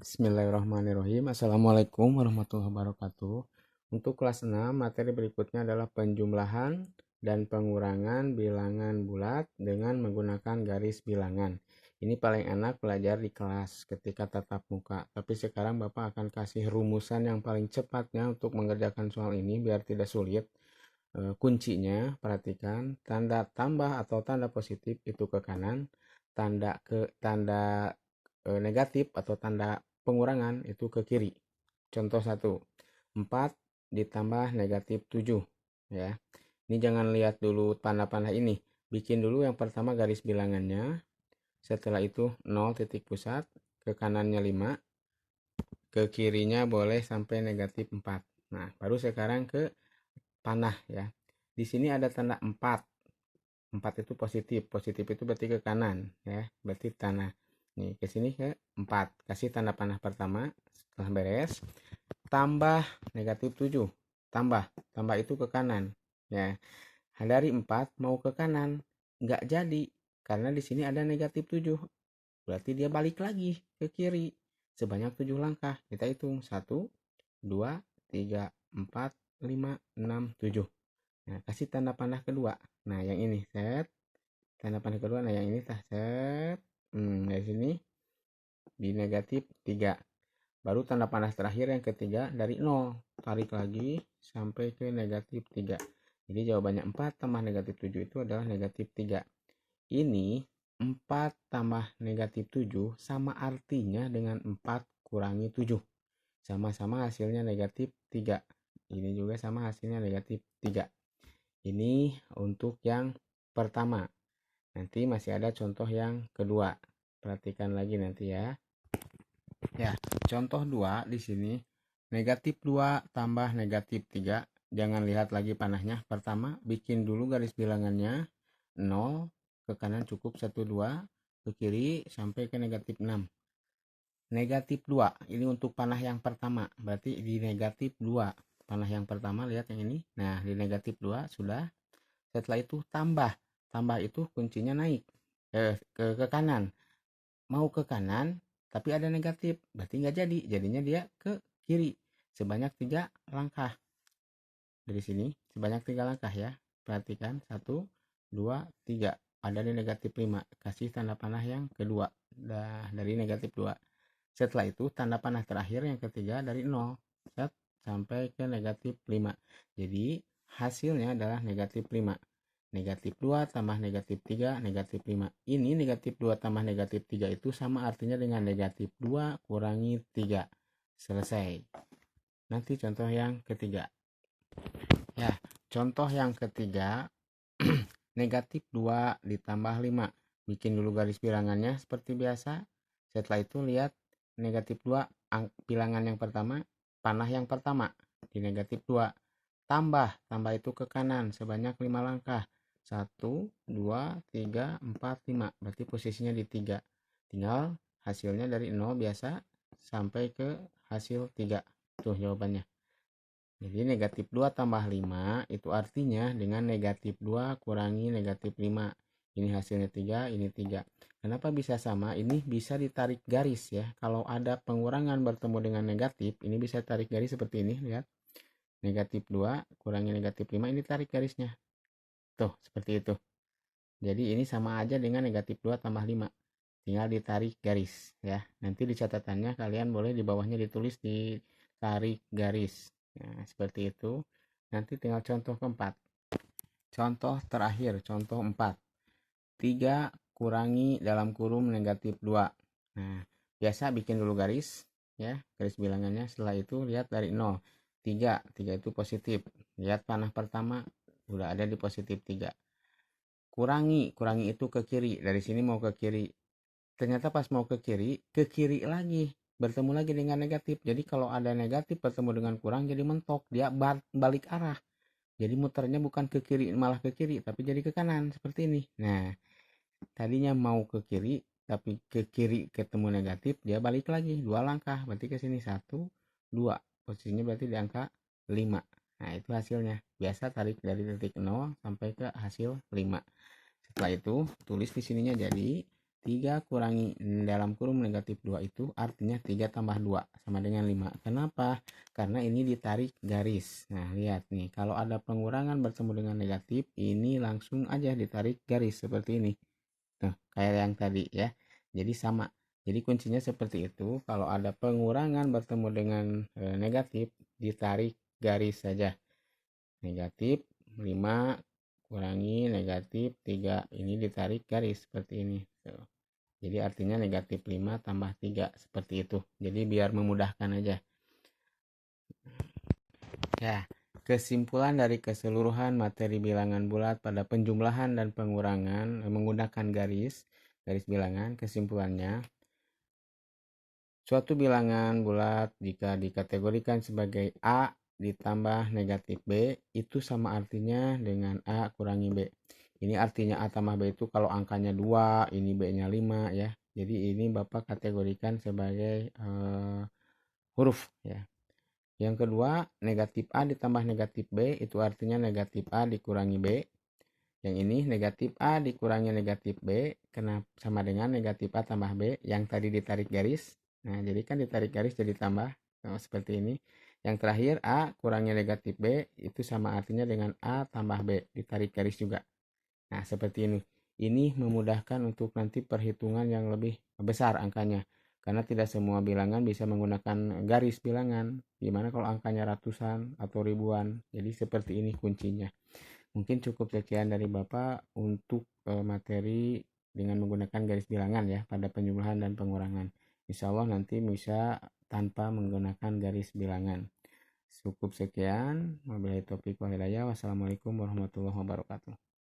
Bismillahirrahmanirrahim. Assalamualaikum warahmatullahi wabarakatuh. Untuk kelas 6, materi berikutnya adalah penjumlahan dan pengurangan bilangan bulat dengan menggunakan garis bilangan. Ini paling enak belajar di kelas ketika tatap muka. Tapi sekarang Bapak akan kasih rumusan yang paling cepatnya untuk mengerjakan soal ini biar tidak sulit. Kuncinya, perhatikan, tanda tambah atau tanda positif itu ke kanan, tanda negatif atau tanda pengurangan itu ke kiri. Contoh 1, 4 ditambah negatif 7 ya. Ini jangan lihat dulu panah-panah ini. Bikin dulu yang pertama garis bilangannya. Setelah itu 0 titik pusat, ke kanannya 5, ke kirinya boleh sampai negatif 4. Nah, baru sekarang ke panah ya. Di sini ada tanda 4. 4 itu positif. Positif itu berarti ke kanan ya. Berarti tanah. Nih, ke sini ke 4. Kasih tanda panah pertama setelah beres. Tambah negatif 7. Tambah itu ke kanan ya. Dari 4 mau ke kanan nggak jadi karena di sini ada negatif 7. Berarti dia balik lagi ke kiri sebanyak 7 langkah. Kita hitung 1 2 3 4 5 6 7. Nah, kasih tanda panah kedua. Nah, yang ini set. Tanda panah kedua, nah yang ini set. Dari sini di negatif 3. Baru tanda panah terakhir yang ketiga dari 0. Tarik lagi sampai ke negatif 3. Jadi jawabannya 4 tambah negatif 7 itu adalah negatif 3. Ini 4 tambah negatif 7 sama artinya dengan 4 kurangi 7. Sama-sama hasilnya negatif 3. Ini juga sama hasilnya negatif 3. Ini untuk yang pertama. Nanti masih ada contoh yang kedua. Perhatikan lagi nanti ya. Ya, contoh 2 di sini. Negatif 2 tambah negatif 3. Jangan lihat lagi panahnya. Pertama, bikin dulu garis bilangannya. 0, ke kanan cukup 1, 2. Ke kiri sampai ke negatif 6. Negatif 2. Ini untuk panah yang pertama. Berarti di negatif 2. Panah yang pertama, lihat yang ini. Nah, di negatif 2 sudah. Setelah itu tambah. Tambah itu kuncinya naik. Ke kanan. Mau ke kanan tapi ada negatif berarti nggak jadi, jadinya dia ke kiri sebanyak 3 langkah. Dari sini sebanyak 3 langkah ya, perhatikan 1 2 3, ada di negatif 5, kasih tanda panah yang kedua dari negatif 2. Setelah itu tanda panah terakhir yang ketiga dari 0 set sampai ke negatif 5. Jadi hasilnya adalah negatif 5. Negatif 2 tambah negatif 3, negatif 5. Ini negatif 2 tambah negatif 3 itu sama artinya dengan negatif 2 kurangi 3. Selesai. Nanti contoh yang ketiga. Ya, contoh yang ketiga. Negatif 2 ditambah 5. Bikin dulu garis bilangannya seperti biasa. Setelah itu lihat negatif 2 bilangan yang pertama, panah yang pertama di negatif 2. Tambah itu ke kanan sebanyak 5 langkah. 1 2 3 4 5. Berarti posisinya di 3. Tinggal hasilnya dari 0 biasa sampai ke hasil 3. Tuh jawabannya. Jadi negatif 2 tambah 5 itu artinya dengan negatif 2 kurangi negatif 5. Ini hasilnya 3, ini 3. Kenapa bisa sama? Ini bisa ditarik garis ya. Kalau ada pengurangan bertemu dengan negatif, ini bisa tarik garis seperti ini, lihat. Negatif 2 kurangi negatif 5, ini tarik garisnya. Tuh, seperti itu. Jadi ini sama aja dengan negatif 2 tambah 5. Tinggal ditarik garis ya. Nanti di catatannya kalian boleh di bawahnya ditulis ditarik garis. Nah, seperti itu. Nanti tinggal contoh keempat. Contoh terakhir, contoh 4. 3 kurangi dalam kurung negatif 2. Nah, biasa bikin dulu garis ya, garis bilangannya. Setelah itu lihat dari 0. 3 itu positif. Lihat panah pertama udah ada di positif 3. Kurangi itu ke kiri. Dari sini mau ke kiri. Ternyata pas mau ke kiri lagi. Bertemu lagi dengan negatif. Jadi kalau ada negatif bertemu dengan kurang jadi mentok. Dia balik arah. Jadi muternya bukan ke kiri malah ke kiri. Tapi jadi ke kanan. Seperti ini. Nah, tadinya mau ke kiri. Tapi ke kiri ketemu negatif. Dia balik lagi. 2 langkah. Berarti ke sini 1, 2. Posisinya berarti di angka 5. Nah, itu hasilnya. Biasa tarik dari titik 0 sampai ke hasil 5. Setelah itu tulis di sininya jadi 3 kurangi dalam kurung negatif 2 itu artinya 3 tambah 2 sama dengan 5. Kenapa? Karena ini ditarik garis. Nah, lihat nih, kalau ada pengurangan bertemu dengan negatif, ini langsung aja ditarik garis seperti ini. Tuh, kayak yang tadi ya. Jadi sama. Jadi kuncinya seperti itu. Kalau ada pengurangan bertemu dengan negatif, ditarik garis saja. Negatif 5 kurangi negatif 3, ini ditarik garis seperti ini. Tuh. Jadi artinya negatif 5 tambah 3 seperti itu. Jadi biar memudahkan aja. Ya, kesimpulan dari keseluruhan materi bilangan bulat pada penjumlahan dan pengurangan menggunakan garis bilangan, kesimpulannya suatu bilangan bulat jika dikategorikan sebagai A ditambah negatif B itu sama artinya dengan A kurangi B. Ini artinya A tambah B itu kalau angkanya 2, ini B-nya 5 ya. Jadi ini Bapak kategorikan sebagai huruf ya. Yang kedua, negatif A ditambah negatif B itu artinya negatif A dikurangi B. Yang ini negatif A dikurangi negatif B kenapa sama dengan negatif A tambah B yang tadi ditarik garis. Nah, jadi kan ditarik garis jadi tambah seperti ini. Yang terakhir A kurangi negatif B itu sama artinya dengan A tambah B ditarik garis juga. Nah, seperti ini. Ini memudahkan untuk nanti perhitungan yang lebih besar angkanya. Karena tidak semua bilangan bisa menggunakan garis bilangan. Gimana kalau angkanya ratusan atau ribuan. Jadi seperti ini kuncinya. Mungkin cukup sekian dari Bapak untuk materi dengan menggunakan garis bilangan ya pada penjumlahan dan pengurangan. Insya Allah nanti bisa tanpa menggunakan garis bilangan. Cukup sekian. Wabillahi taufiq wal hidayah. Wassalamualaikum warahmatullahi wabarakatuh.